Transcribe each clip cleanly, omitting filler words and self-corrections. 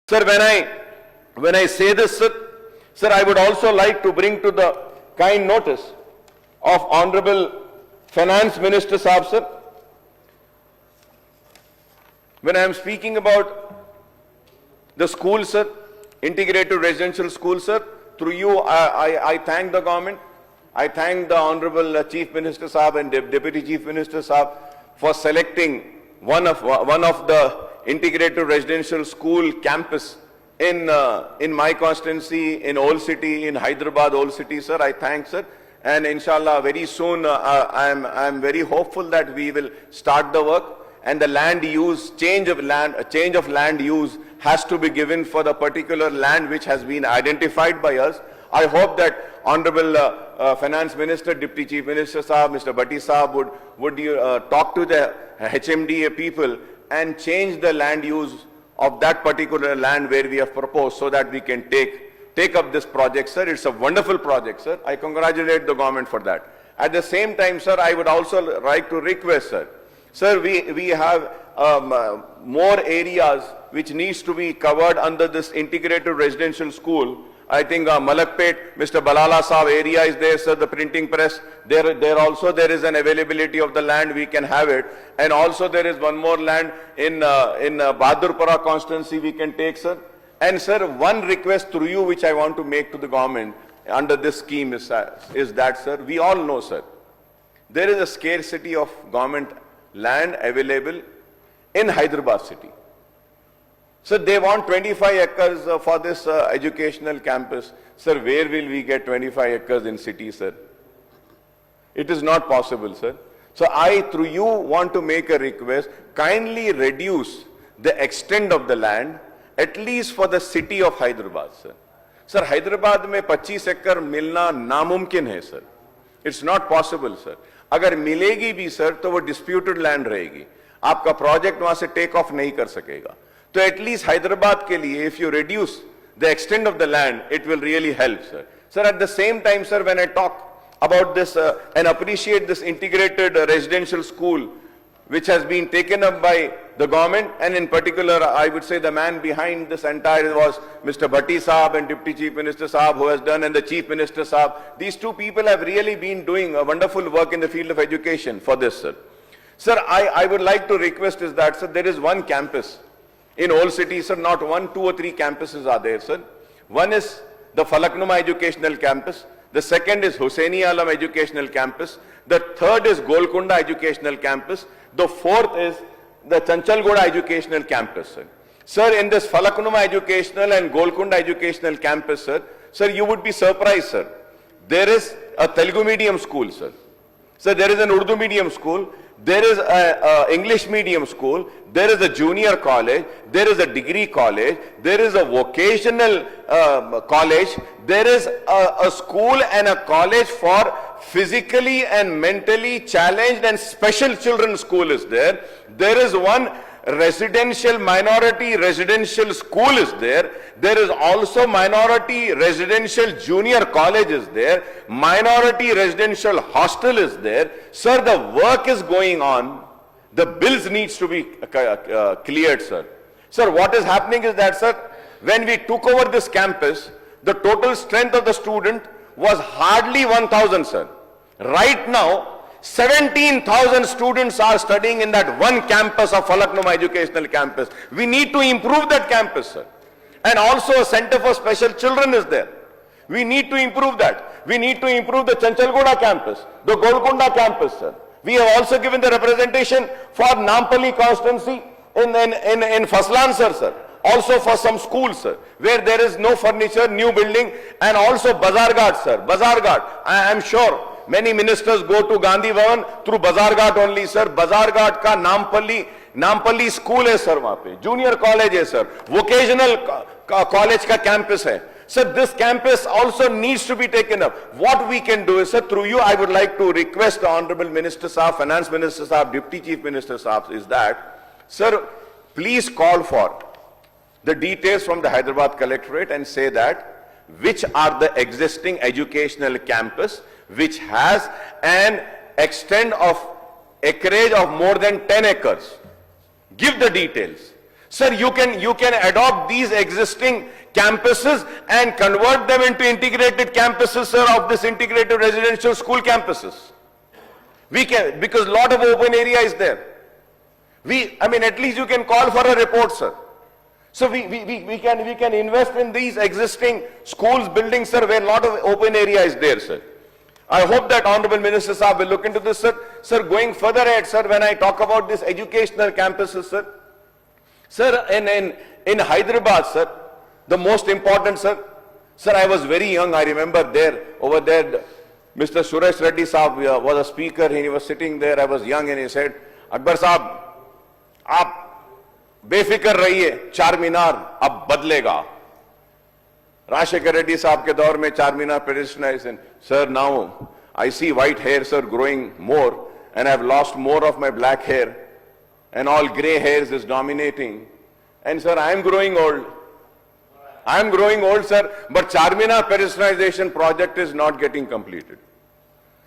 Sir, when I say this, sir, I would also like to bring to the kind notice of Honorable Finance Minister Saab, sir. When I am speaking about the school, sir, integrated residential school, sir, through you, I thank the government. I thank the Honorable Chief Minister Saab and Deputy Chief Minister Saab for selecting one of the integrated residential school campus in my constituency, in Old City, in Hyderabad, Old City, sir. I thank, sir. And inshallah, very soon, I am very hopeful that we will start the work. And the land use, change of land use has to be given for the particular land which has been identified by us. I hope that Honorable Finance Minister, Deputy Chief Minister Saab, Mr. Bhatti Saab would talk to the HMDA people and change the land use of that particular land where we have proposed, so that we can take up this project, sir. It's a wonderful project, sir. I congratulate the government for that. At the same time, sir, I would also like to request, sir, we have more areas which needs to be covered under this integrated residential school. I think Malakpet, Mr. Balala Saab area is there, sir, the printing press. There also there is an availability of the land, we can have it. And also there is one more land in Bahadurpura constituency we can take, sir. And sir, one request through you which I want to make to the government under this scheme is that, sir, we all know, sir, there is a scarcity of government land available in Hyderabad city. So they want 25 acres for this educational campus. Sir, where will we get 25 acres in city, sir? It is not possible, sir. So I, through you, want to make a request. Kindly reduce the extent of the land, at least for the city of Hyderabad, sir. Sir, Hyderabad में 25 एकड़ मिलना नामुमकिन है, sir. It's not possible, sir. अगर मिलेगी भी, sir, तो वो disputed land रहेगी. आपका project वहाँ से take off नहीं कर सकेगा. So at least Hyderabad ke liye, if you reduce the extent of the land, it will really help, sir. Sir, at the same time, sir, when I talk about this and appreciate this integrated residential school, which has been taken up by the government, and in particular, I would say the man behind this entire was Mr. Bhatti Saab and Deputy Chief Minister Saab, who has done, and the Chief Minister Saab. These two people have really been doing a wonderful work in the field of education for this, sir. Sir, I would like to request is that, sir, there is one campus in Old City, sir, not 1, 2 or 3 campuses are there, sir. One is the Falaknuma Educational Campus. The second is Hussaini Alam Educational Campus. The third is Golconda Educational Campus. The fourth is the Chanchalgoda Educational Campus, sir. Sir, in this Falaknuma Educational and Golconda Educational Campus, sir, you would be surprised, sir. There is a Telugu medium school, sir. Sir, there is an Urdu medium school. There is a English medium school, there is a junior college, there is a degree college, there is a vocational college, there is a school and a college for physically and mentally challenged and special children school is there. There is one minority residential school is there. There is also minority residential junior college is there. Minority residential hostel is there. Sir, the work is going on. The bills needs to be cleared, sir. Sir, what is happening is that, sir, when we took over this campus, the total strength of the student was hardly 1,000, sir. Right now, 17,000 students are studying in that one campus of Falaknuma Educational Campus. We need to improve that campus, sir. And also a center for special children is there. We need to improve that. We need to improve the Chanchalgoda campus, the Golconda campus, sir. We have also given the representation for Nampally constituency in Faslansar, sir. Also for some schools, sir, where there is no furniture, new building, and also Bazarghat, sir. Bazarghat, I am sure many ministers go to Gandhi Bhavan through Bazarghat only, sir. Bazarghat ka Nampally school hai, sir, wahan pe. Junior college hai, sir. Vocational college ka campus hai. Sir, this campus also needs to be taken up. What we can do is, sir, through you, I would like to request the Honorable Minister Saab, Finance Minister Saab, Deputy Chief Minister Saab, is that, sir, please call for the details from the Hyderabad Collectorate and say that which are the existing educational campus which has an extent of acreage of more than 10 acres. Give the details. Sir, you can adopt these existing campuses and convert them into integrated campuses, sir, of this integrated residential school campuses. We can, because a lot of open area is there. At least you can call for a report, sir. So we can invest in these existing schools, buildings, sir, where a lot of open area is there, sir. I hope that Honorable Minister Saab will look into this, sir. Sir, going further ahead, sir, when I talk about this educational campuses, sir. Sir, in Hyderabad, sir, the most important, sir, I was very young, I remember over there, Mr. Suresh Reddy Saab was a speaker, and he was sitting there, I was young, and he said, Akbar Saab, आप बेफिक्र रहिए, चार मीनार अब बदलेगा. राजशेखर रेड्डी साहब के दौर में चार मीनार pedestrianization. Sir, now I see white hair, sir, growing more, and I've lost more of my black hair, and all gray hairs is dominating. And sir, I am growing old. I am growing old, sir, but Charminar pedestrianization project is not getting completed.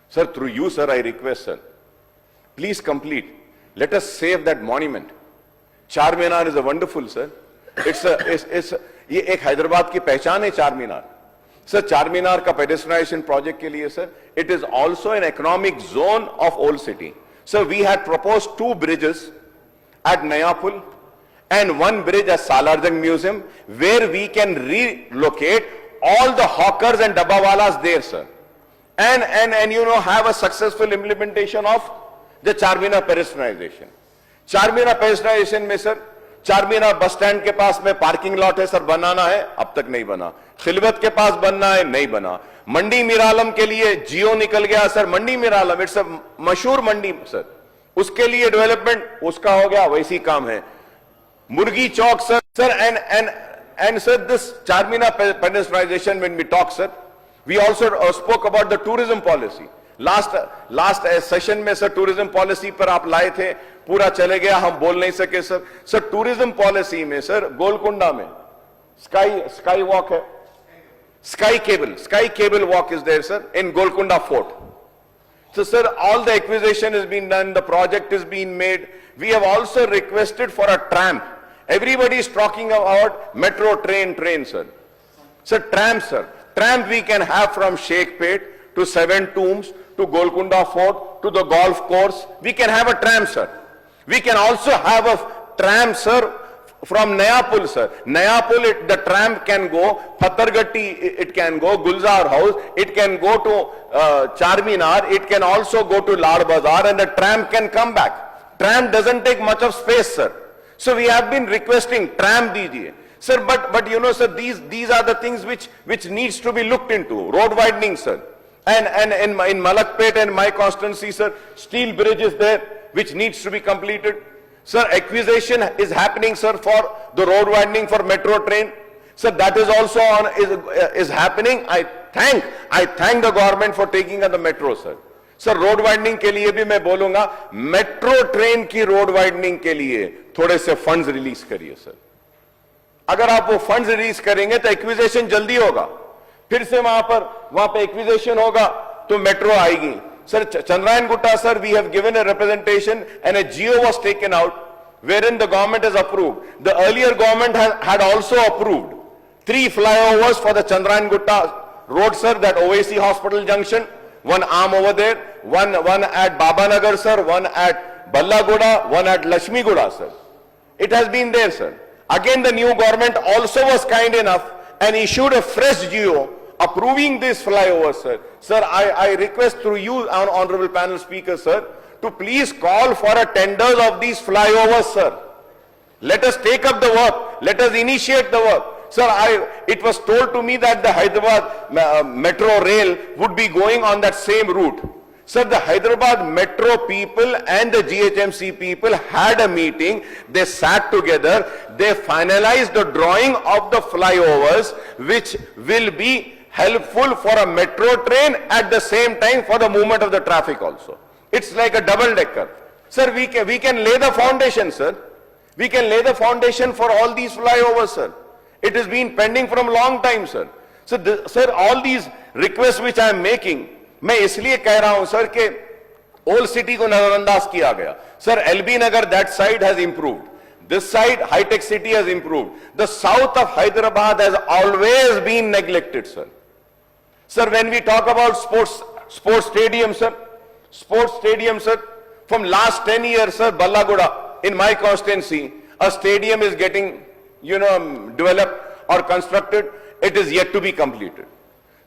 Sir, through you, sir, I request, sir, please complete. Let us save that monument. Charminar is a wonderful, sir. ये एक हैदराबाद की पहचान है Charminar. Sir, Charminar का pedestrianization project के लिए, sir, it is also an economic zone of old city. So we had proposed 2 bridges at Naya Pul and 1 bridge at Salarjung Museum, where we can relocate all the hawkers and dabbawalas there, sir. And have a successful implementation of the Charminar pedestrianization. Charminar pedestrianization में sir, Charminar bus stand के पास में parking lot है sir, बनाना है, अब तक नहीं बना. खिलवत के पास बनना है, नहीं बना. मंडी मिरालम के लिए जियो निकल गया sir. Mandi Miralam it's a मशहूर मंडी सर, उसके लिए डेवलपमेंट उसका हो गया, वैसी काम है. मुर्गी चौक sir, and sir, this Charminar pedestrianization, when we talk, sir, we also spoke about the tourism policy. Last session में सर टूरिज्म पॉलिसी पर आप लाए थे, पूरा चले गया, हम बोल नहीं सके सर. सर टूरिज्म पॉलिसी में सर गोलकुंडा में स्काई वॉक है, sky cable walk is there sir in Golconda fort. So sir, all the acquisition has been done, the project is being made. We have also requested for a tram. Everybody is talking about metro train sir. Sir, tram we can have from Sheikhpet to Seven Tombs to Golconda Fort to the golf course. We can have a tram, sir. We can also have a tram, sir, from Naya Pul, sir. Naya Pul, the tram can go, Pathargatti, it can go, Gulzar House, it can go to Charminar, it can also go to Lad Bazaar, and the tram can come back. Tram doesn't take much of space, sir. So we have been requesting tram dijiye. Sir, but sir, these are the things which needs to be looked into. Road widening, sir. And in Malakpet and my constituency, sir, steel bridge is there, which needs to be completed. Sir, acquisition is happening, sir, for the road widening for metro train. Sir, that is also is happening. I thank the government for taking on the metro, sir. Sir, road widening के लिए भी मैं बोलूंगा, metro train की road widening के लिए थोड़े से funds release करिए, sir. अगर आप वो funds release करेंगे तो acquisition जल्दी होगा. फिर से वहां पे एक्विजिशन होगा तो मेट्रो आएगी. Sir, Chandrayan Gutta, sir, we have given a representation and a GO was taken out wherein the government has approved. The earlier government had also approved 3 flyovers for the Chandrayan Gutta road, sir, that OAC Hospital Junction, one arm over there, one at Babanagar, sir, one at Ballagoda, one at Lakshmi Goda, sir. It has been there, sir. Again, the new government also was kind enough and issued a fresh GO approving this flyover, sir. Sir, I request through you, Honorable Panel Speaker, sir, to please call for a tenders of these flyovers, sir. Let us take up the work. Let us initiate the work. Sir, it was told to me that the Hyderabad metro rail would be going on that same route. Sir, the Hyderabad metro people and the GHMC people had a meeting. They sat together. They finalized the drawing of the flyovers, which will be helpful for a metro train at the same time for the movement of the traffic also. It's like a double decker. Sir, we can lay the foundation, sir. We can lay the foundation for all these flyovers, sir. It has been pending from long time, sir. So, sir, all these requests which I am making, मैं इसलिए कह रहा हूं sir कि old city को नजरअंदाज किया गया. Sir, LB Nagar that side has improved. This side, high-tech city has improved. The south of Hyderabad has always been neglected, sir. Sir, when we talk about sports stadium, sir, from last 10 years, sir, Ballagoda, in my constituency, a stadium is getting, developed or constructed. It is yet to be completed.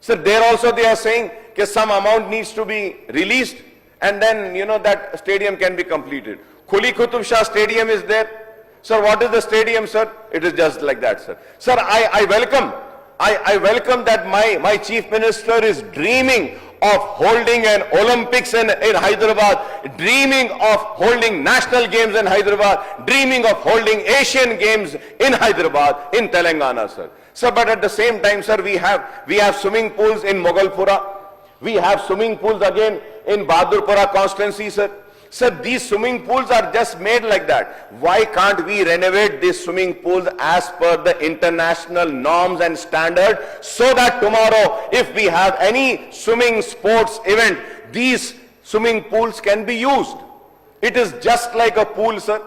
Sir, there also they are saying that some amount needs to be released and then, that stadium can be completed. Quli Qutub Shah Stadium is there. Sir, what is the stadium, sir? It is just like that, sir. Sir, I welcome that my chief minister is dreaming of holding an Olympics in Hyderabad, dreaming of holding national games in Hyderabad, dreaming of holding Asian games in Hyderabad, in Telangana, sir. Sir, but at the same time, sir, we have swimming pools in Moghalpura. We have swimming pools again in Bahadurpura constituency, sir. Sir, these swimming pools are just made like that. Why can't we renovate these swimming pools as per the international norms and standard, so that tomorrow, if we have any swimming sports event, these swimming pools can be used? It is just like a pool, sir.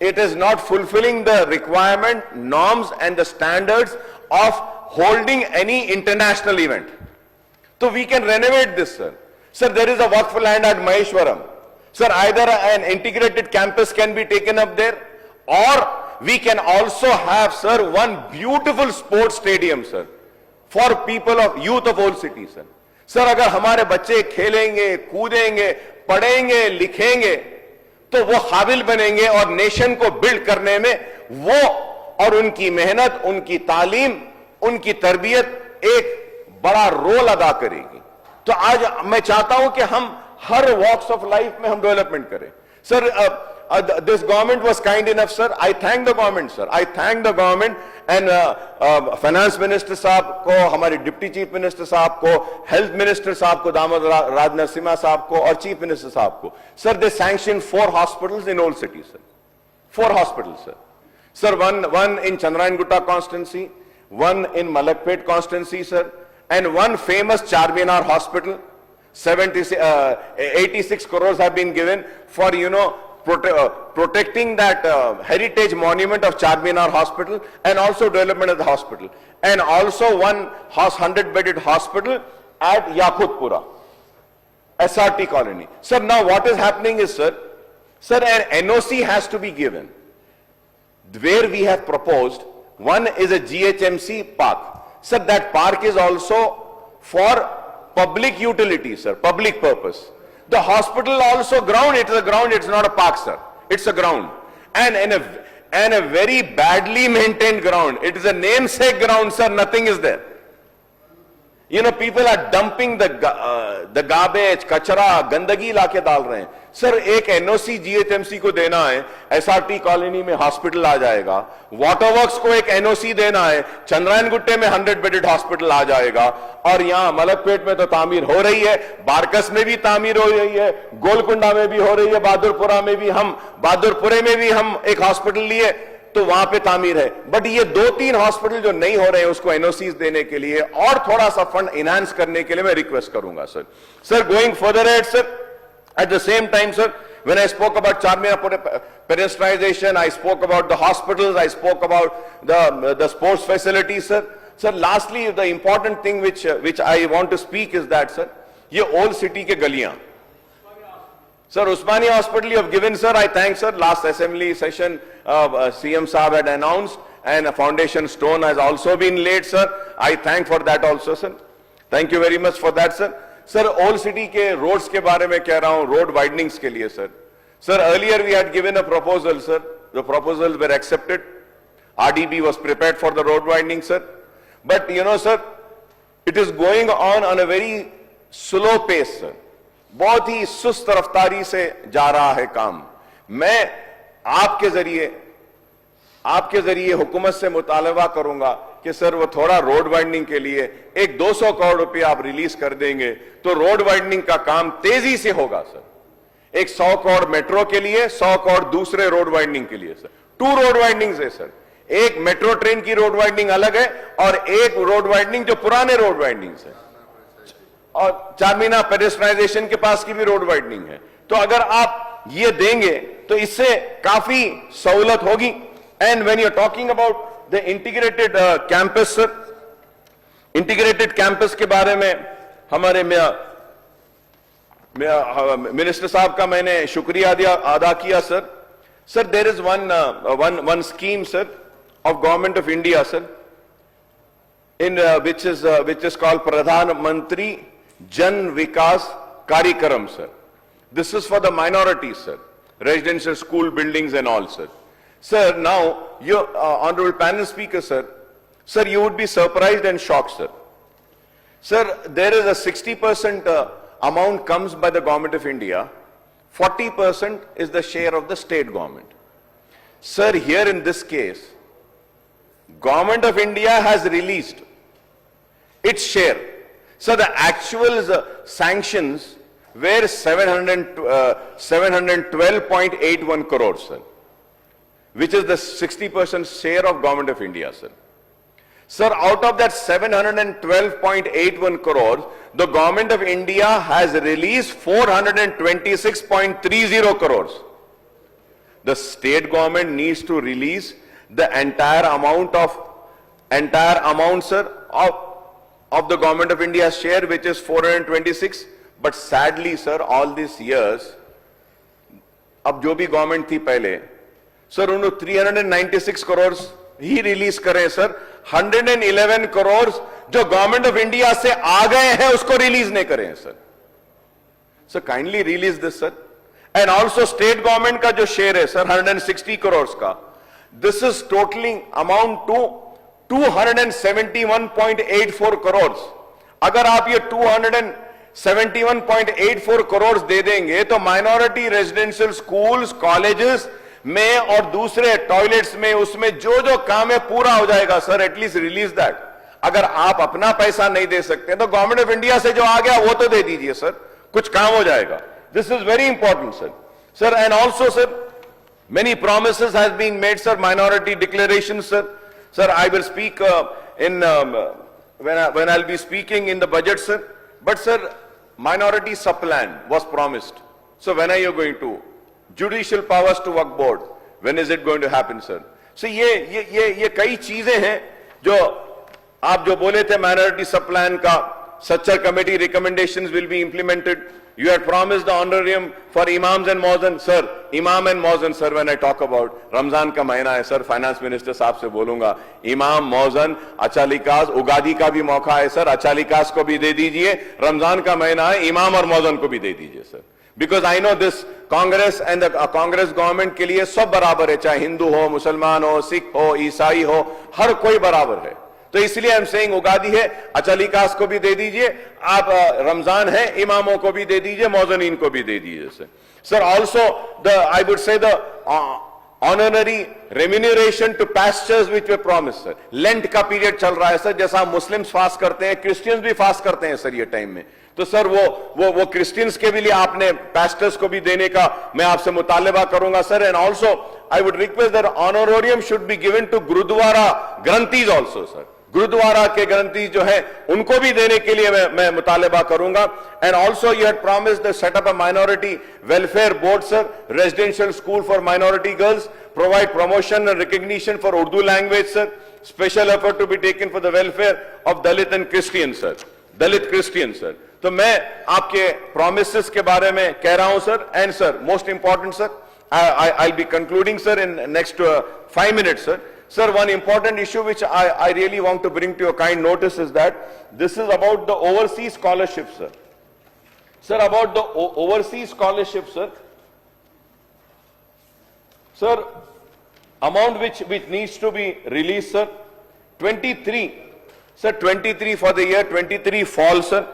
It is not fulfilling the requirement, norms and the standards of holding any international event. So we can renovate this, sir. Sir, there is a Waqf land at Maheshwaram. Sir, either an integrated campus can be taken up there, or we can also have, sir, one beautiful sports stadium, sir, for people of youth of old city, sir. Sir, अगर हमारे बच्चे खेलेंगे, कूदेंगे, पढ़ेंगे, लिखेंगे, तो वो काबिल बनेंगे और नेशन को बिल्ड करने में वो और उनकी मेहनत, उनकी तालीम, उनकी तरबियत एक बड़ा रोल अदा करेगी. तो आज मैं चाहता हूं कि हम हर वॉक्स ऑफ लाइफ में हम डेवलपमेंट करें. Sir, this government was kind enough, sir. I thank the government, sir. I thank the government and finance minister साहब को, हमारे डिप्टी चीफ मिनिस्टर साहब को, हेल्थ मिनिस्टर साहब को, दामोद राज नरसिम्हा साहब को और चीफ मिनिस्टर साहब को. Sir, they sanctioned 4 hospitals in old city, sir. 4 hospitals, sir. Sir, one in Chandrayana constituency, one in Malakpet constituency, sir, and one famous Charminar hospital. 86 crores have been given for, protecting that heritage monument of Charminar Hospital and also development of the hospital. And also one 100-bedded hospital at Yakutpura, SRT colony. Sir, now what is happening is, sir, an NOC has to be given. Where we have proposed, one is a GHMC park. Sir, that park is also for public utility, sir, public purpose. The hospital also ground, it is a ground, it's not a park, sir. It's a ground. And a very badly maintained ground. It is a namesake ground, sir, nothing is there. People are dumping the garbage, kachara, gandagi लाके डाल रहे हैं. Sir, एक NOC GHMC को देना है, SRT colony में hospital आ जाएगा, वाटर वर्क्स को एक एनओसी देना है, चंद्रायन गुट्टे में 100-बेडेड हॉस्पिटल आ जाएगा, और यहां मलकपेट में तो तामीर हो रही है, बारकस में भी तामीर हो रही है, गोलकुंडा में भी हो रही है, बहादुरपुरे में भी हम एक हॉस्पिटल लिए तो वहां पे तामीर है. बट ये 2-3 हॉस्पिटल जो नहीं हो रहे हैं उसको एनओसीज देने के लिए और थोड़ा सा फंड इनहांस करने के लिए मैं रिक्वेस्ट करूंगा, sir. Sir, going further at, sir, at the same time, sir, when I spoke about Charminar pedestrianization, I spoke about the hospitals, I spoke about the sports facilities, sir. Sir, lastly, the important thing which I want to speak is that, sir, ये old city के गलियां. Sir, Usmania Hospital you have given, sir. I thank, sir. Last assembly session, CM Saab had announced, and a foundation stone has also been laid, sir. I thank for that also, sir. Thank you very much for that, sir. Sir, old city के roads के बारे में कह रहा हूँ, road widenings के लिए, sir. Sir, earlier we had given a proposal, sir. The proposals were accepted. RDB was prepared for the road widening, sir. But, sir, it is going on a very slow pace, sir. बहुत ही सुस्त रफ्तारी से जा रहा है काम. मैं आपके जरिए हुकूमत से मुतालबा करूंगा कि सर वो थोड़ा रोड वाइडनिंग के लिए एक 200 करोड़ रुपए आप रिलीज कर देंगे तो रोड वाइडनिंग का काम तेजी से होगा, सर. एक 100 करोड़ मेट्रो के लिए, 100 करोड़ दूसरे रोड वाइडनिंग के लिए, सर. 2 रोड वाइडनिंग है, सर. एक मेट्रो ट्रेन की रोड वाइडनिंग अलग है और एक रोड वाइडनिंग जो पुराने रोड वाइडनिंग है, और चारमीनार पेडेस्ट्रियनाइजेशन के पास की भी रोड वाइडनिंग है. तो अगर आप ये देंगे तो इससे काफी सहूलत होगी। And when you are talking about the integrated campus sir, integrated campus के बारे में हमारे मिनिस्टर साहब का मैंने शुक्रिया अदा किया sir. Sir there is one scheme sir of government of India sir in which is called Pradhan Mantri Jan Vikas Karikaram sir. This is for the minorities sir, residential school buildings and all sir. Sir, now your honorable panel speaker sir, you would be surprised and shocked sir. Sir, there is a 60% amount comes by the government of India, 40% is the share of the state government. Sir, here in this case, government of India has released its share. So the actual sanctions were 712.81 crores, sir, which is the 60% share of government of India, sir. Sir, out of that 712.81 crores, the government of India has released 426.30 crores. The state government needs to release the entire amount, sir, of the government of India's share, which is 426. But sadly, sir, all these years, अब जो भी government थी पहले, sir उन्होंने 396 करोड़ ही release करें sir, 111 crore जो government of India से आ गए हैं उसको रिलीज नहीं करें sir. Sir kindly release this sir. And also state government का जो शेयर है सर 160 करोड़ का, this is totalling amount to 271.84 crore. अगर आप ये 271.84 करोड़ दे देंगे तो माइनॉरिटी रेजिडेंशियल स्कूल्स, कॉलेजेस में और दूसरे टॉयलेट्स में उसमें जो जो काम है पूरा हो जाएगा सर. At least release that. अगर आप अपना पैसा नहीं दे सकते तो गवर्नमेंट ऑफ इंडिया से जो आ गया वो तो दे दीजिए सर, कुछ काम हो जाएगा. This is very important, sir. Sir, and also, sir, many promises has been made, sir. Minority declarations, sir. Sir, I will speak when I'll be speaking in the budget, sir. But, sir, minority sub-plan was promised. So, when are you going to? Judicial powers to work board. When is it going to happen, sir? So, ये कई चीजें हैं जो आप जो बोले थे minority sub-plan का, Sachar committee recommendations will be implemented. You had promised the honorarium for imams and muazzin. Sir, imam and muazzin, sir, when I talk about Ramzan का महीना है सर, फाइनेंस मिनिस्टर साहब से बोलूंगा, इमाम, मुअज्जिन, अचालिकास, उगादी का भी मौका है सर, अचालिकास को भी दे दीजिए. रमजान का महीना है, इमाम और मुअज्जिन को भी दे दीजिए sir. Because I know this Congress and Congress government के लिए सब बराबर है, चाहे हिंदू हो, मुसलमान हो, सिख हो, ईसाई हो, हर कोई बराबर है. तो इसलिए हम सेइंग उगादी है, अचालिकास को भी दे दीजिए, आप रमजान है, इमामों को भी दे दीजिए, मौजनीन को भी दे दीजिए sir. Sir also the I would say the honorary remuneration to pastors which we promise sir. Lent का पीरियड चल रहा है सर, जैसा मुस्लिम्स फास्ट करते हैं, क्रिश्चियंस भी फास्ट करते हैं सर ये टाइम में. तो सर वो क्रिश्चियंस के भी लिए आपने पास्टर्स को भी देने का मैं आपसे मुतालबा करूंगा sir. And also I would request that honorarium should be given to gurdwara granthis also sir. Gurdwara के ग्रंथी जो है उनको भी देने के लिए मैं मुतालबा करूंगा. And also you had promised the setup a minority welfare board sir, residential school for minority girls, provide promotion and recognition for Urdu language sir, special effort to be taken for the welfare of Dalit and Christian sir, Dalit Christian sir. तो मैं आपके promises के बारे में कह रहा हूं sir. And sir most important sir, I'll be concluding sir in next 5 minutes sir. Sir, one important issue which I really want to bring to your kind notice is that this is about the overseas scholarship sir. Sir, about the overseas scholarship sir. Sir, amount which needs to be released sir, 23 sir, 23 for the year 23 fall sir.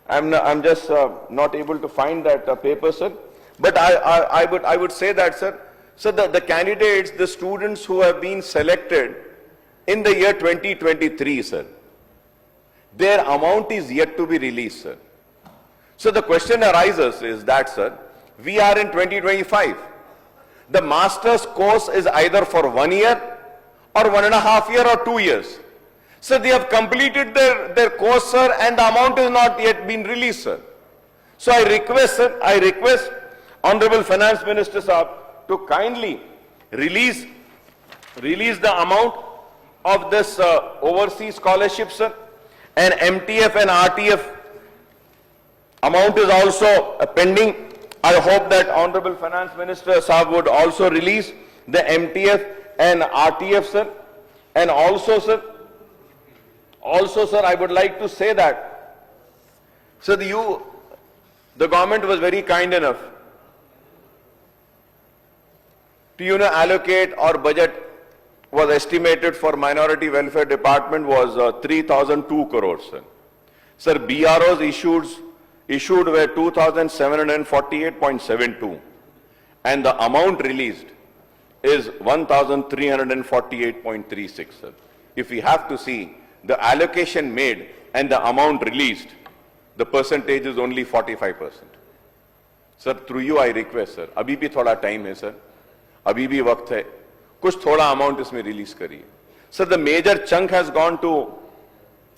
I'm just not able to find that paper sir. But I would say that sir, so the candidates, the students who have been selected in the year 2023 sir, their amount is yet to be released sir. So the question arises is that sir, we are in 2025. The master's course is either for 1 year or 1.5 years or 2 years. So they have completed their course sir, and the amount is not yet been released sir. So I request sir, Honorable Finance Minister Saab, to kindly release the amount of this overseas scholarship, sir. And MTF and RTF amount is also pending. I hope that Honorable Finance Minister Saab would also release the MTF and RTF, sir. And also, sir, I would like to say that, sir, the government was very kind enough to, allocate or budget was estimated for Minority Welfare Department was 3,002 crores, sir. Sir, BROs issued were 2,748.72 and the amount released is 1,348.36, sir. If we have to see the allocation made and the amount released, the percentage is only 45%. Sir, through you I request, sir, abhi bhi thoda time hai, sir. Abhi bhi waqt hai. Kuch thoda amount isme release kariye. Sir, the major chunk has gone to,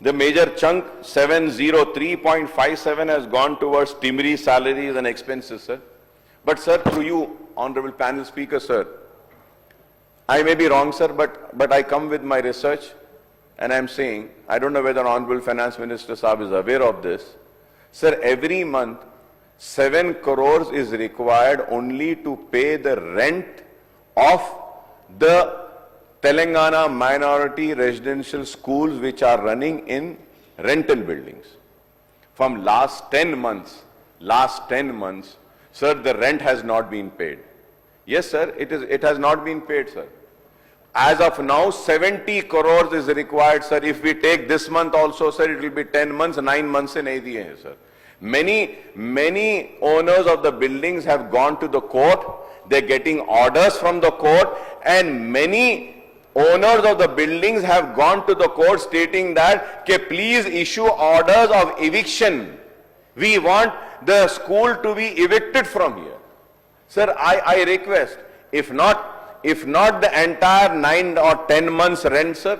703.57 has gone towards TIMRI salaries and expenses, sir. But sir, through you, Honorable Panel Speaker, sir, I may be wrong, sir, but I come with my research and I'm saying, I don't know whether Honorable Finance Minister Saab is aware of this. Sir, every month, 7 crores is required only to pay the rent of the Telangana minority residential schools which are running in rental buildings. From last 10 months, sir, the rent has not been paid. Yes, sir, it has not been paid, sir. As of now, 70 crores is required, sir. If we take this month also, sir, it will be 10 months, 9 months in ADA, sir. Many owners of the buildings have gone to the court. They're getting orders from the court, and many owners of the buildings have gone to the court stating that, please issue orders of eviction. We want the school to be evicted from here. Sir, I request, if not the entire 9 or 10 months rent, sir,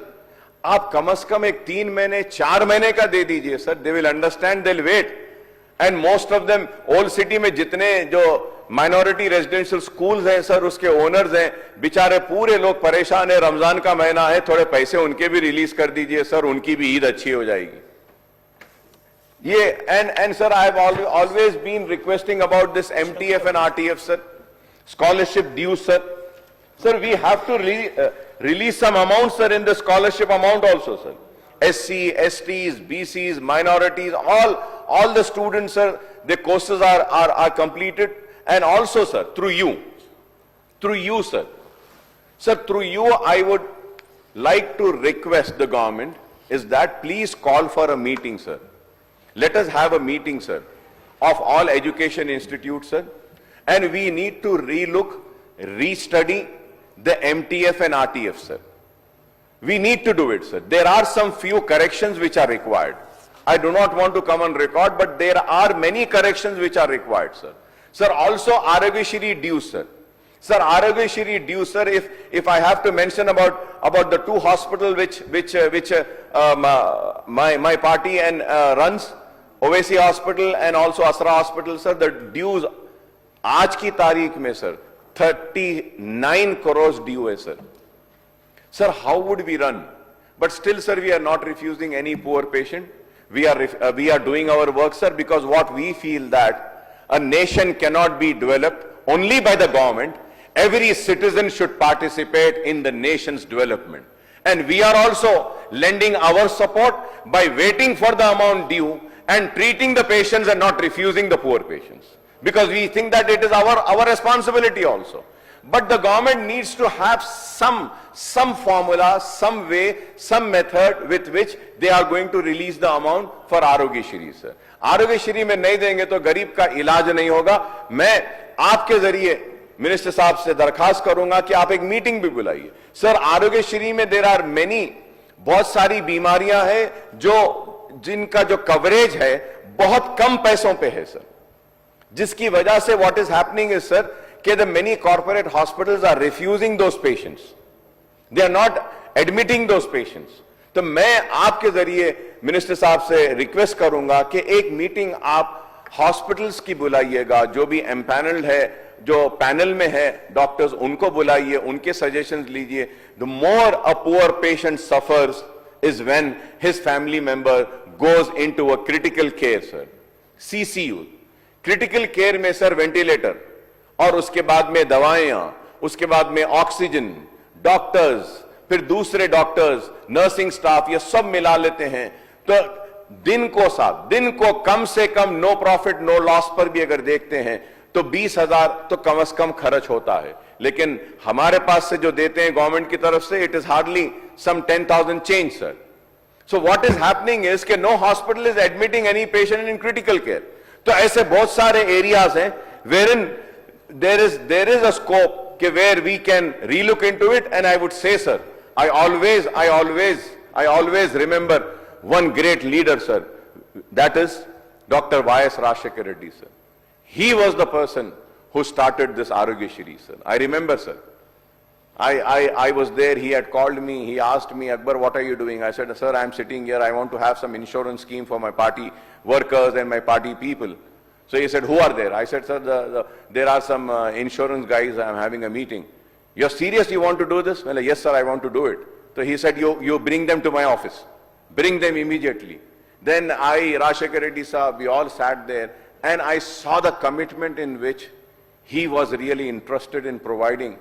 आप कम से कम एक 3 महीने 4 महीने का दे दीजिए, sir. They will understand, they'll wait. And most of them, old city में जितने जो माइनॉरिटी रेजिडेंशियल स्कूल्स हैं, सर, उसके ओनर्स हैं, बेचारे पूरे लोग परेशान हैं. रमजान का महीना है, थोड़े पैसे उनके भी रिलीज कर दीजिए, सर. उनकी भी ईद अच्छी हो जाएगी. And sir, I have always been requesting about this MTF and RTF, sir. Scholarship dues, sir. Sir, we have to release some amount, sir, in the scholarship amount also, sir. SC, STs, BCs, minorities, all the students, sir, their courses are completed. And also, sir, through you, sir. Sir, through you, I would like to request the government is that please call for a meeting, sir. Let us have a meeting, sir, of all education institutes, sir. And we need to restudy the MTF and RTF, sir. We need to do it, sir. There are some few corrections which are required. I do not want to come on record, but there are many corrections which are required, sir. Sir, also Arogyashri dues, sir. Sir, Arogyashri dues, sir, if I have to mention about the 2 hospitals which my party and runs, Owaisi Hospital and also Asra Hospital, sir, the dues, आज की तारीख में, sir, 39 crores due hai, sir. Sir, how would we run? But still, sir, we are not refusing any poor patient. We are doing our work, sir, because what we feel that a nation cannot be developed only by the government. Every citizen should participate in the nation's development. And we are also lending our support by waiting for the amount due and treating the patients and not refusing the poor patients. Because we think that it is our responsibility also. But the government needs to have some formula, some way, some method with which they are going to release the amount for Arogyashri, sir. Arogyashri में नहीं देंगे तो गरीब का इलाज नहीं होगा. मैं आपके जरिए मिनिस्टर साहब से दरखास्त करूंगा कि आप एक मीटिंग भी बुलाइए. सर, आरोग्यश्री में देयर आर मेनी, बहुत सारी बीमारियां हैं जिनका जो कवरेज है बहुत कम पैसों पे है, सर. जिसकी वजह से what is happening is, sir, कि the many corporate hospitals are refusing those patients. They are not admitting those patients. तो मैं आपके जरिए मिनिस्टर साहब से रिक्वेस्ट करूंगा कि एक मीटिंग आप हॉस्पिटल्स की बुलाइएगा, जो भी एम्पैनल्ड है जो पैनल में है डॉक्टर्स, उनको बुलाइए, उनके सजेशंस लीजिए. The more a poor patient suffers is when his family member goes into a critical care, sir. CCU. Critical care में sir ventilator, और उसके बाद में दवाएं, उसके बाद में ऑक्सीजन, डॉक्टर्स, फिर दूसरे डॉक्टर्स, नर्सिंग स्टाफ, ये सब मिला लेते हैं. तो दिन को कम से कम नो प्रॉफिट नो लॉस पर भी अगर देखते हैं तो 20,000 तो कम से कम खर्च होता है. लेकिन हमारे पास से जो देते हैं गवर्नमेंट की तरफ से, it is hardly some 10,000 change, sir. So what is happening is कि no hospital is admitting any patient in critical care. तो ऐसे बहुत सारे areas हैं wherein there is a scope कि where we can relook into it. And I would say, sir, I always remember one great leader, sir. That is Dr. Y.S. Rajshekar Reddy, sir. He was the person who started this Arogya Shri, sir. I remember, sir. I was there, he had called me, he asked me, Akbar, what are you doing? I said, sir, I am sitting here, I want to have some insurance scheme for my party workers and my party people. So he said, who are there? I said, sir, there are some insurance guys, I am having a meeting. You're serious, you want to do this? Well, yes, sir, I want to do it. So he said, you bring them to my office. Bring them immediately. Then Rajshekar Reddy Saab, we all sat there, and I saw the commitment in which he was really interested in providing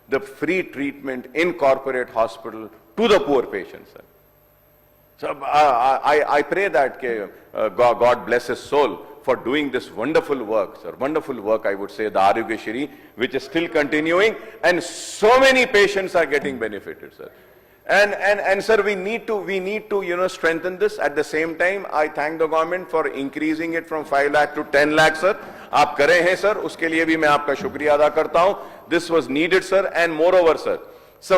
the free treatment in corporate hospital to the poor patients, sir. So I pray that God bless his soul for doing this wonderful work, sir. Wonderful work, I would say, the Arogya Shri, which is still continuing, and so many patients are getting benefited, sir. And sir, we need to strengthen this. At the same time, I thank the government for increasing it from 5 lakh to 10 lakh, sir. आप करे हैं sir, उसके लिए भी मैं आपका शुक्रिया अदा करता हूं. This was needed, sir, and moreover, sir,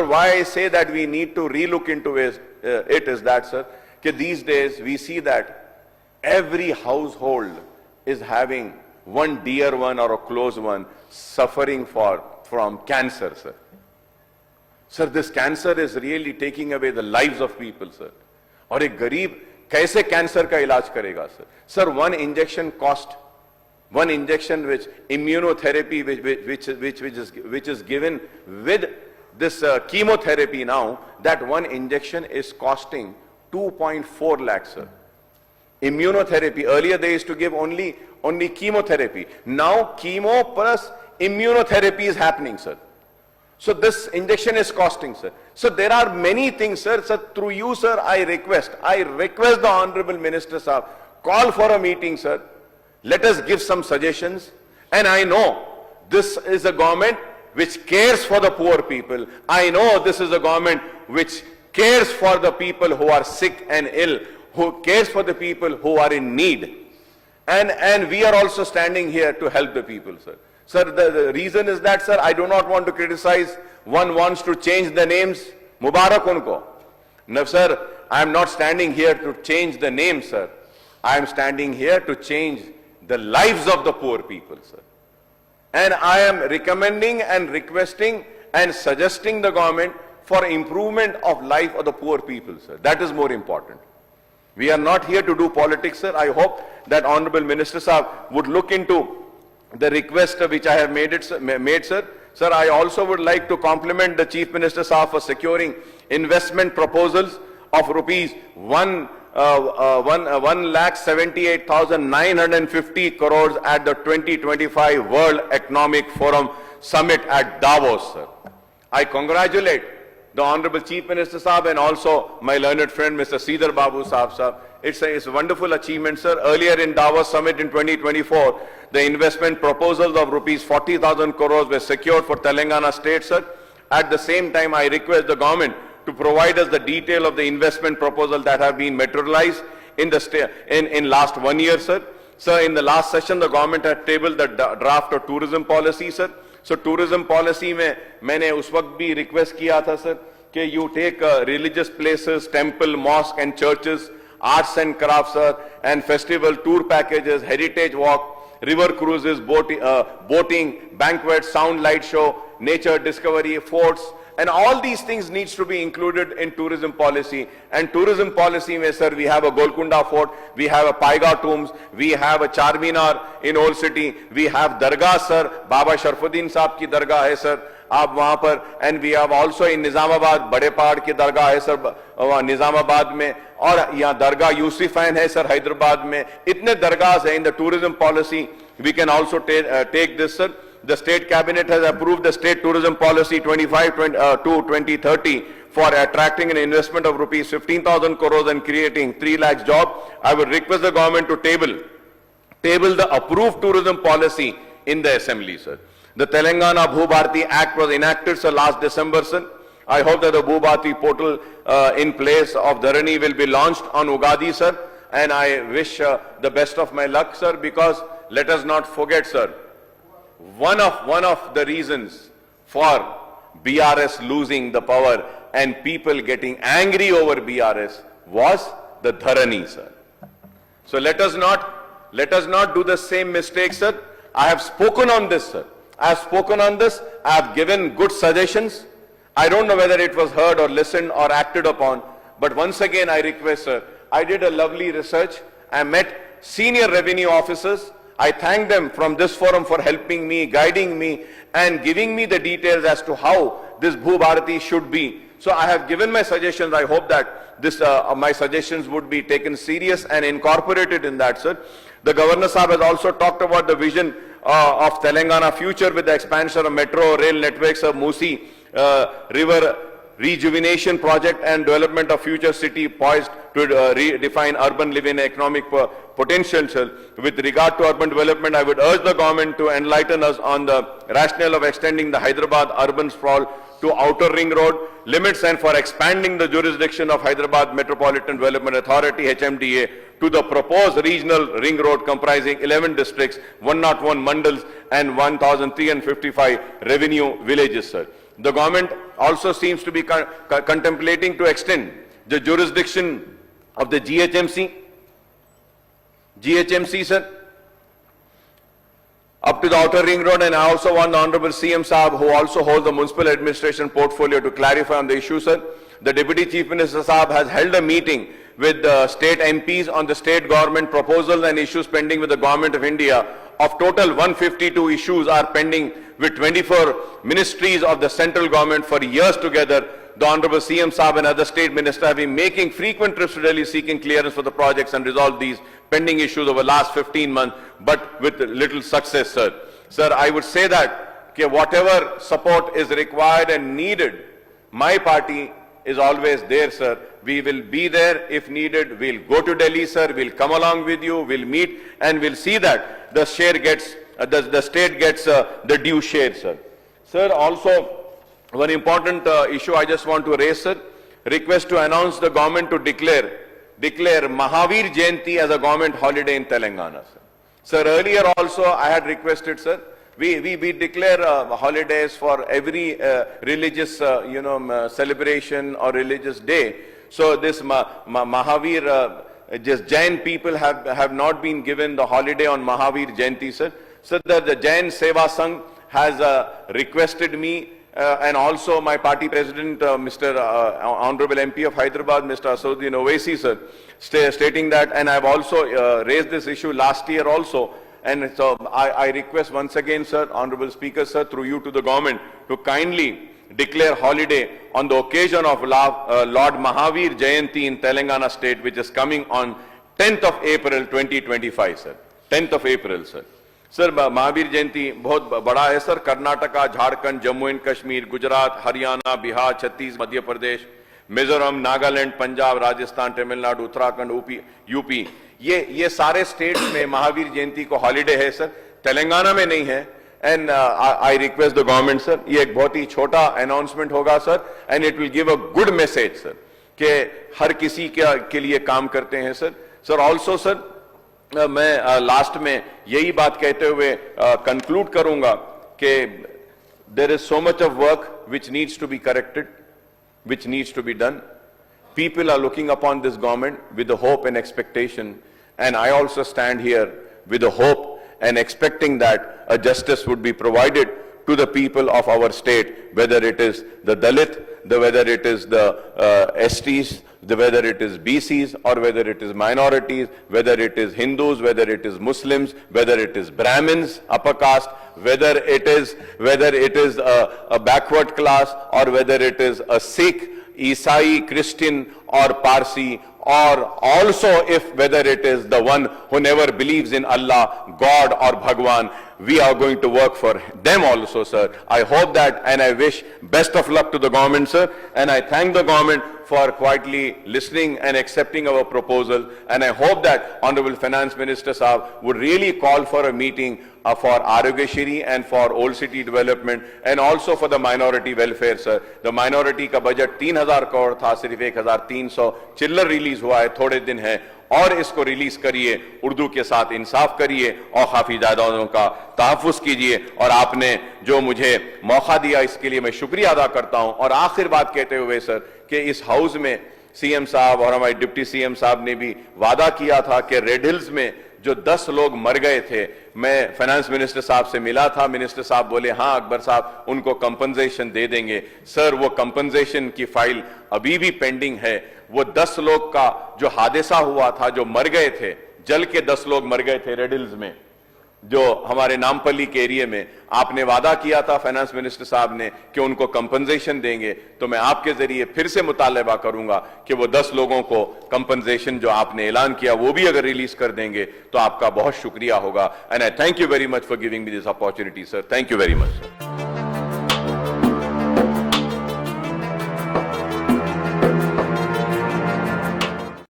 why I say that we need to relook into it is that, sir, that these days we see that every household is having one dear one or a close one suffering from cancer, sir. Sir, this cancer is really taking away the lives of people, sir. और एक गरीब कैसे cancer का इलाज करेगा, sir? Sir, one injection which immunotherapy which is given with this chemotherapy now, that one injection is costing 2.4 lakhs, sir. Immunotherapy, earlier they used to give only chemotherapy. Now chemo plus immunotherapy is happening, sir. So this injection is costing, sir. So there are many things, sir. So through you, sir, I request the Honorable Minister, sir, call for a meeting, sir. Let us give some suggestions. And I know this is a government which cares for the poor people. I know this is a government which cares for the people who are sick and ill, who cares for the people who are in need. And we are also standing here to help the people, sir. Sir, the reason is that, sir, I do not want to criticize. One wants to change the names. Mubarak unko. No, sir, I am not standing here to change the name, sir. I am standing here to change the lives of the poor people, sir. And I am recommending and requesting and suggesting the government for improvement of life of the poor people, sir. That is more important. We are not here to do politics, sir. I hope that Honorable Minister Saab would look into the request which I have made, sir. Sir, I also would like to compliment the Chief Minister Saab for securing investment proposals of rupees 1,78,950 crores at the 2025 World Economic Forum Summit at Davos, sir. I congratulate the Honorable Chief Minister Saab and also my learned friend Mr. Sridhar Babu Saab, sir. It's a wonderful achievement, sir. Earlier in Davos Summit in 2024, the investment proposals of rupees 40,000 crores were secured for Telangana state, sir. At the same time, I request the government to provide us the detail of the investment proposal that have been materialized in the in last 1 year, sir. Sir, in the last session, the government had tabled the draft of tourism policy, sir. So tourism policy में मैंने उस वक्त भी request किया था, sir, कि you take religious places, temple, mosque and churches, arts and crafts, sir, and festival tour packages, heritage walk, river cruises, boating, banquets, sound light show, nature discovery, forts, And all these things needs to be included in tourism policy. And tourism policy mein, sir, we have a Golconda Fort, we have a Paiga Tombs, we have a Charminar in Old City, we have Dargah, sir, Baba Sharfuddin Saab ki Dargah hai, sir, आप वहां पर, and we have also in Nizamabad बड़े पहाड़ की दरगाह है sir Nizamabad में, और यहाँ दरगाह यूसुफैन है सर हैदराबाद में. इतने दरगाह है. In the tourism policy we can also take this sir. The state cabinet has approved the state tourism policy 25 to 2030 for attracting an investment of rupees 15,000 crores and creating 3 lakhs jobs. I would request the government to table the approved tourism policy in the assembly, sir. The Telangana Bhubharati Act was enacted, sir, last December, sir. I hope that the Bhubharati portal in place of Dharani will be launched on Ugadi, sir. And I wish the best of my luck, sir, because let us not forget, sir, one of the reasons for BRS losing the power and people getting angry over BRS was the Dharani, sir. So let us not do the same mistake, sir. I have spoken on this, sir. I have spoken on this. I have given good suggestions. I don't know whether it was heard or listened or acted upon. But once again, I request, sir, I did a lovely research. I met senior revenue officers. I thank them from this forum for helping me, guiding me, and giving me the details as to how this Bhubharati should be. So I have given my suggestions. I hope that this my suggestions would be taken serious and incorporated in that, sir. The Governor Sahab has also talked about the vision of Telangana future with the expansion of metro rail networks of Musi River rejuvenation project and development of future city poised to redefine urban living and economic potential. With regard to urban development, I would urge the government to enlighten us on the rationale of extending the Hyderabad urban sprawl to Outer Ring Road limits and for expanding the jurisdiction of Hyderabad Metropolitan Development Authority HMDA to the proposed regional ring road comprising 11 districts, 101 mandals and 1,355 revenue villages, sir. The government also seems to be contemplating to extend the jurisdiction of the GHMC, sir, up to the Outer Ring Road, and I also want the Honorable CM Saab, who also holds the municipal administration portfolio, to clarify on the issue, sir. The Deputy Chief Minister Saab has held a meeting with the state MPs on the state government proposals and issues pending with the Government of India. Of total 152 issues are pending with 24 ministries of the central government for years together. The Honorable CM Saab and other state ministers have been making frequent trips to Delhi seeking clearance for the projects and resolve these pending issues over the last 15 months, but with little success, sir. Sir, I would say that whatever support is required and needed, my party is always there, sir. We will be there if needed. We'll go to Delhi, sir. We'll come along with you. We'll meet and we'll see that the share gets, the state gets the due share, sir. Sir, also one important issue I just want to raise, sir. Request to announce the government to declare Mahavir Jayanti as a government holiday in Telangana, sir. Sir, earlier also I had requested, sir, we declare holidays for every religious, celebration or religious day. So this Mahavir, just Jain people have not been given the holiday on Mahavir Jayanti, sir. So the Jain Seva Sangh has requested me and also my party president, Mr. Honorable MP of Hyderabad, Mr. Asaduddin Owaisi, sir, stating that, and I have also raised this issue last year also. And so I request once again, sir, Honorable Speaker, sir, through you to the government, to kindly declare holiday on the occasion of Lord Mahavir Jayanti in Telangana state, which is coming on 10th of April 2025, sir. 10th of April, sir. Sir Mahavir Jayanti बहुत बड़ा है sir. Karnataka, Jharkhand, Jammu and Kashmir, Gujarat, Haryana, Bihar, Chhattisgarh, Madhya Pradesh, Mizoram, Nagaland, Punjab, Rajasthan, Tamil Nadu, Uttarakhand, UP, ये सारे states में महावीर जयंती को holiday है sir. Telangana में नहीं है. And I request the government, sir, ये एक बहुत ही छोटा अनाउंसमेंट होगा sir, and it will give a good message, sir, कि हर किसी के लिए काम करते हैं, सर. सर ऑल्सो, सर, मैं लास्ट में यही बात कहते हुए कंक्लूड करूंगा कि there is so much of work which needs to be corrected, which needs to be done. People are looking upon this government with the hope and expectation, and I also stand here with the hope and expecting that a justice would be provided to the people of our state, whether it is the Dalit, whether it is the STs, whether it is BCs, or whether it is minorities, whether it is Hindus, whether it is Muslims, whether it is Brahmins, upper caste, whether it is a backward class, or whether it is a Sikh, Isai, Christian, or Parsi, or also whether it is the one who never believes in Allah, God, or Bhagwan. We are going to work for them also, sir. I hope that, and I wish best of luck to the government, sir. And I thank the government for quietly listening and accepting our proposal. And I hope that Honorable Finance Minister Saab would really call for a meeting for Arogyashri and for Old City development, and also for the minority welfare, sir. The minority का budget 3,000 crore था, सिर्फ 1,300 चिल्लर release हुआ है, थोड़े दिन है, और इसको रिलीज करिए, उर्दू के साथ इंसाफ करिए और काफी जायदादों का तहफ्फुज कीजिए। और आपने जो मुझे मौका दिया इसके लिए मैं शुक्रिया अदा करता हूं। और आखिर बात कहते हुए सर कि इस हाउस में सीएम साहब और हमारे डिप्टी सीएम साहब ने भी वादा किया था कि रेड हिल्स में जो 10 लोग मर गए थे, मैं फाइनेंस मिनिस्टर साहब से मिला था, मिनिस्टर साहब बोले हाँ अकबर साहब उनको कंपनसेशन दे देंगे। सर वो कंपनसेशन की फाइल अभी भी पेंडिंग है। वो 10 लोग का जो हादसा हुआ था, जो मर गए थे, जल के 10 लोग मर गए थे रेड हिल्स में, जो हमारे नामपल्ली के एरिया में, आपने वादा किया था फाइनेंस मिनिस्टर साहब ने कि उनको कंपनसेशन देंगे। तो मैं आपके जरिए फिर से मुतालबा करूंगा कि वो 10 लोगों को कंपनसेशन जो आपने ऐलान किया वो भी अगर रिलीज कर देंगे तो आपका बहुत शुक्रिया होगा। And I thank you very much for giving me this opportunity sir. Thank you very much sir.